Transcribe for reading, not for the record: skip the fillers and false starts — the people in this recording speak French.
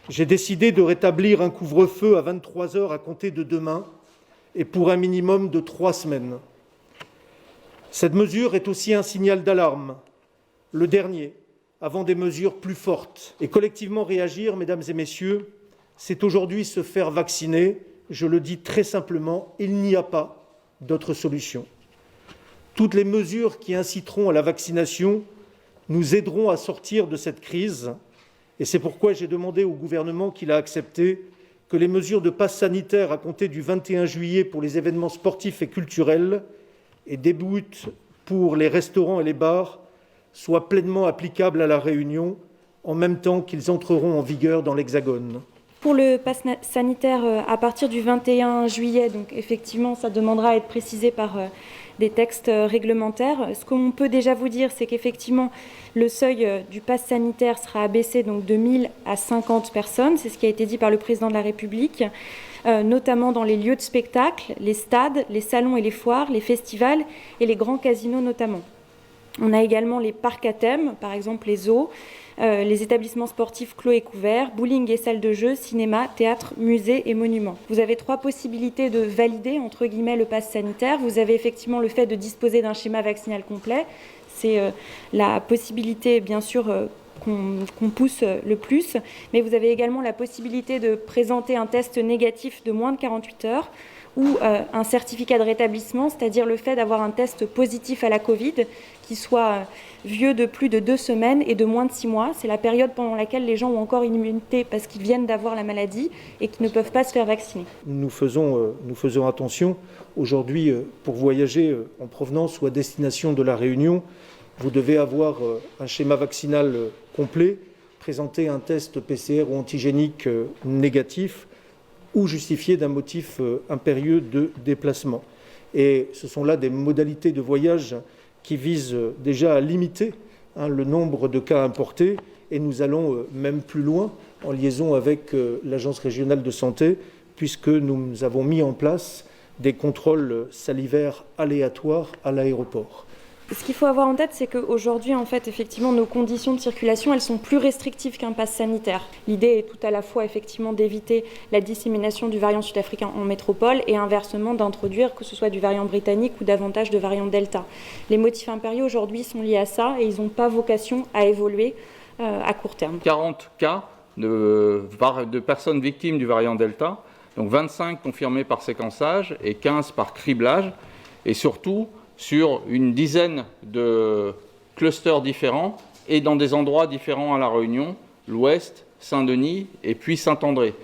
j'ai décidé de rétablir un couvre-feu à 23 heures à compter de demain et pour un minimum de 3 semaines. Cette mesure est aussi un signal d'alarme, le dernier, avant des mesures plus fortes. Et collectivement réagir, mesdames et messieurs, c'est aujourd'hui se faire vacciner. Je le dis très simplement, il n'y a pas d'autre solution. Toutes les mesures qui inciteront à la vaccination nous aideront à sortir de cette crise. Et c'est pourquoi j'ai demandé au gouvernement, qu'il a accepté, que les mesures de passe sanitaire à compter du 21 juillet pour les événements sportifs et culturels et début août pour les restaurants et les bars soient pleinement applicables à La Réunion, en même temps qu'ils entreront en vigueur dans l'Hexagone. Pour le pass sanitaire à partir du 21 juillet, donc effectivement, ça demandera à être précisé par des textes réglementaires. Ce qu'on peut déjà vous dire, c'est qu'effectivement, le seuil du pass sanitaire sera abaissé donc, de 1000 à 50 personnes. C'est ce qui a été dit par le président de la République, notamment dans les lieux de spectacle, les stades, les salons et les foires, les festivals et les grands casinos notamment. On a également les parcs à thème, par exemple les zoos, les établissements sportifs clos et couverts, bowling et salles de jeux, cinéma, théâtre, musées et monuments. Vous avez 3 possibilités de valider, entre guillemets, le pass sanitaire. Vous avez effectivement le fait de disposer d'un schéma vaccinal complet. C'est la possibilité, bien sûr, qu'on pousse le plus. Mais vous avez également la possibilité de présenter un test négatif de moins de 48 heures ou un certificat de rétablissement, c'est-à-dire le fait d'avoir un test positif à la Covid qui soit vieux de plus de 2 semaines et de moins de 6 mois. C'est la période pendant laquelle les gens ont encore une immunité parce qu'ils viennent d'avoir la maladie et qui ne peuvent pas se faire vacciner. Nous faisons attention. Aujourd'hui, pour voyager en provenance ou à destination de La Réunion, vous devez avoir un schéma vaccinal complet, présenter un test PCR ou antigénique négatif, ou justifié d'un motif impérieux de déplacement. Et ce sont là des modalités de voyage qui visent déjà à limiter le nombre de cas importés, et nous allons même plus loin en liaison avec l'Agence régionale de santé, puisque nous avons mis en place des contrôles salivaires aléatoires à l'aéroport. Ce qu'il faut avoir en tête, c'est qu'aujourd'hui, en fait, effectivement, nos conditions de circulation, elles sont plus restrictives qu'un pass sanitaire. L'idée est tout à la fois, effectivement, d'éviter la dissémination du variant sud-africain en métropole et inversement d'introduire, que ce soit du variant britannique ou davantage de variant Delta. Les motifs impériaux, aujourd'hui, sont liés à ça et ils n'ont pas vocation à évoluer à court terme. 40 cas de personnes victimes du variant Delta, donc 25 confirmés par séquençage et 15 par criblage, et surtout sur une dizaine de clusters différents et dans des endroits différents à La Réunion, l'Ouest, Saint-Denis et puis Saint-André.